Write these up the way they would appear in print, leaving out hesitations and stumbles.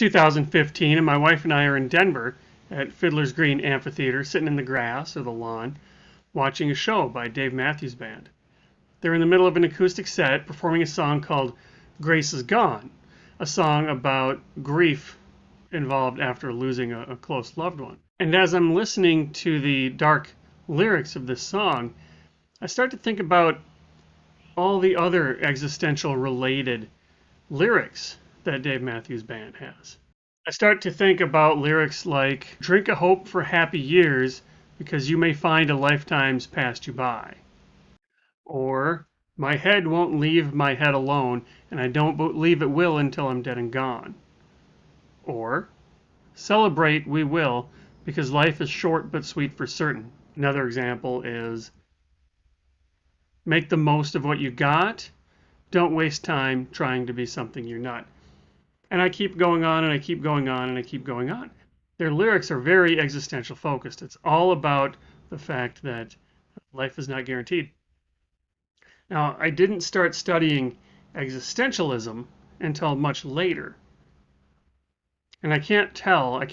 2015, and my wife and I are in Denver at Fiddler's Green Amphitheater, sitting in the grass or the lawn, watching a show by Dave Matthews Band. They're in the middle of an acoustic set performing a song called Grace Is Gone, a song about grief involved after losing a close loved one. And as I'm listening to the dark lyrics of this song, I start to think about all the other existential related lyrics that Dave Matthews Band has. I start to think about lyrics like, drink a hope for happy years because you may find a lifetime's passed you by. Or, my head won't leave my head alone, and I don't believe it will until I'm dead and gone. Or, celebrate we will, because life is short but sweet for certain. Another example is, make the most of what you got. Don't waste time trying to be something you're not. And I keep going on and I keep going on and I keep going on. Their lyrics are very existential focused. It's all about the fact that life is not guaranteed. Now, I didn't start studying existentialism until much later. And I can't tell, I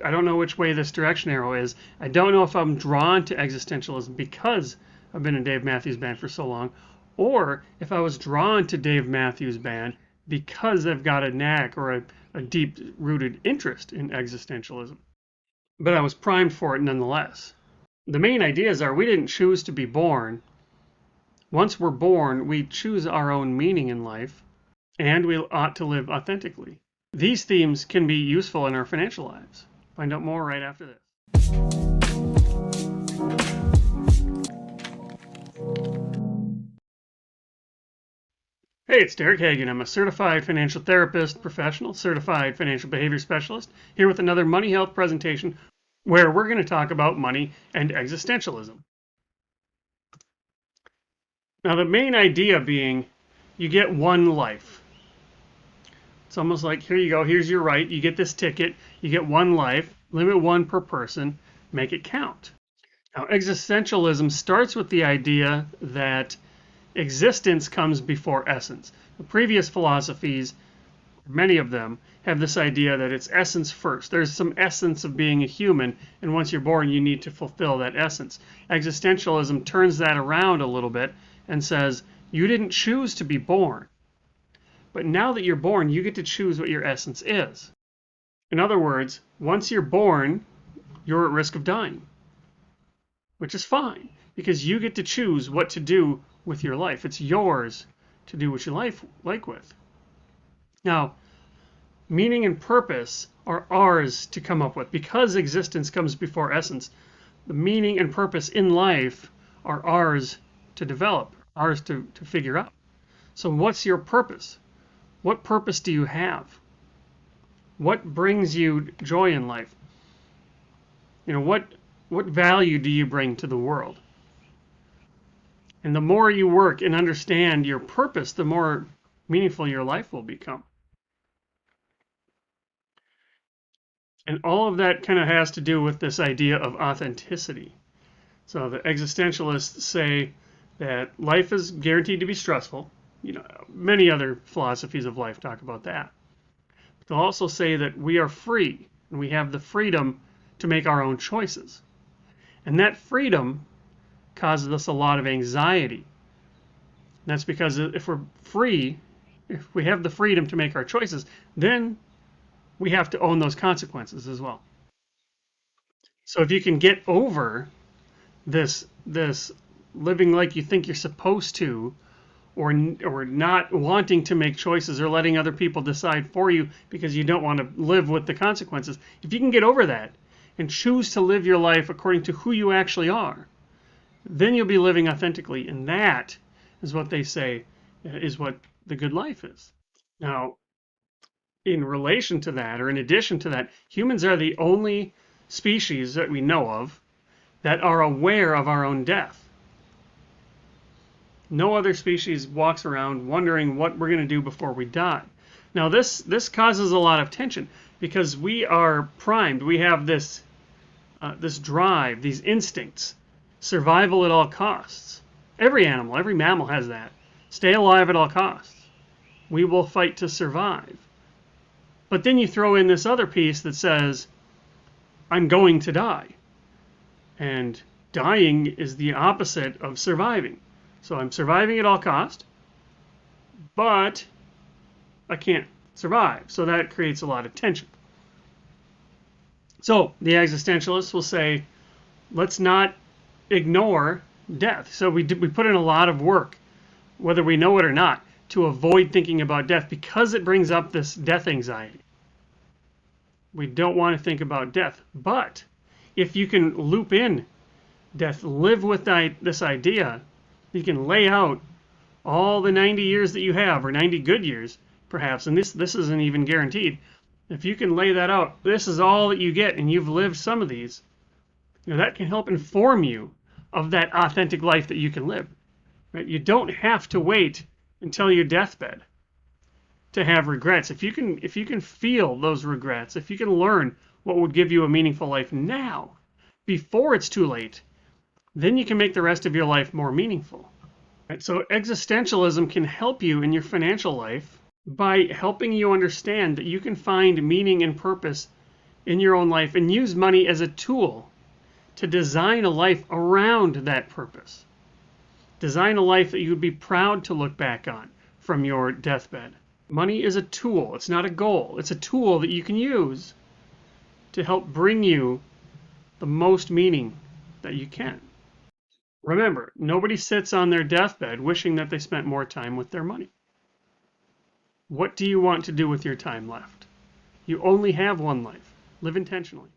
don't know which way this direction arrow is. I don't know if I'm drawn to existentialism because I've been in Dave Matthews Band for so long, or if I was drawn to Dave Matthews Band because I've got a knack or a deep-rooted interest in existentialism. But I was primed for it nonetheless. The main ideas are we didn't choose to be born. Once we're born, we choose our own meaning in life, and we ought to live authentically. These themes can be useful in our financial lives. Find out more right after this. Hey, it's Derek Hagan. I'm a certified financial therapist professional, certified financial behavior specialist, here with another Money Health presentation where we're going to talk about money and existentialism. Now, the main idea being you get one life. It's almost like, here you go, here's your right, you get this ticket, you get one life, limit one per person, make it count. Now, existentialism starts with the idea that existence comes before essence. The previous philosophies, many of them, have this idea that it's essence first. There's some essence of being a human, and once you're born, you need to fulfill that essence. Existentialism turns that around a little bit and says, you didn't choose to be born, but now that you're born, you get to choose what your essence is. In other words, once you're born, you're at risk of dying, which is fine, because you get to choose what to do with your life. It's yours to do what you like with. Now, meaning and purpose are ours to come up with. Because existence comes before essence, the meaning and purpose in life are ours to develop, ours to figure out. So what's your purpose? What purpose do you have? What brings you joy in life? You know, what value do you bring to the world? And the more you work and understand your purpose, the more meaningful your life will become. And all of that kind of has to do with this idea of authenticity. So the existentialists say that life is guaranteed to be stressful. You know, many other philosophies of life talk about that. But they'll also say that we are free and we have the freedom to make our own choices. And that freedom causes us a lot of anxiety. And that's because if we're free, if we have the freedom to make our choices, then we have to own those consequences as well. So if you can get over this living like you think you're supposed to, or not wanting to make choices or letting other people decide for you because you don't want to live with the consequences, if you can get over that and choose to live your life according to who you actually are, then you'll be living authentically, and that is what they say is what the good life is. Now, in relation to that, or in addition to that, humans are the only species that we know of that are aware of our own death. No other species walks around wondering what we're going to do before we die. Now, this causes a lot of tension because we are primed. We have this drive, these instincts. Survival at all costs. Every animal, every mammal has that. Stay alive at all costs. We will fight to survive. But then you throw in this other piece that says, I'm going to die. And dying is the opposite of surviving. So I'm surviving at all cost, but I can't survive. So that creates a lot of tension. So the existentialists will say, let's not ignore death. So we put in a lot of work, whether we know it or not, to avoid thinking about death because it brings up this death anxiety. We don't want to think about death. But if you can loop in death, live with this idea, you can lay out all the 90 years that you have, or 90 good years, perhaps, and this isn't even guaranteed. If you can lay that out, this is all that you get, and you've lived some of these, that can help inform you of that authentic life that you can live. Right? You don't have to wait until your deathbed to have regrets. If you can feel those regrets, if you can learn what would give you a meaningful life now, before it's too late, then you can make the rest of your life more meaningful. Right? So existentialism can help you in your financial life by helping you understand that you can find meaning and purpose in your own life and use money as a tool to design a life around that purpose. Design a life that you would be proud to look back on from your deathbed. Money is a tool. It's not a goal. It's a tool that you can use to help bring you the most meaning that you can. Remember, nobody sits on their deathbed wishing that they spent more time with their money. What do you want to do with your time left? You only have one life. Live intentionally.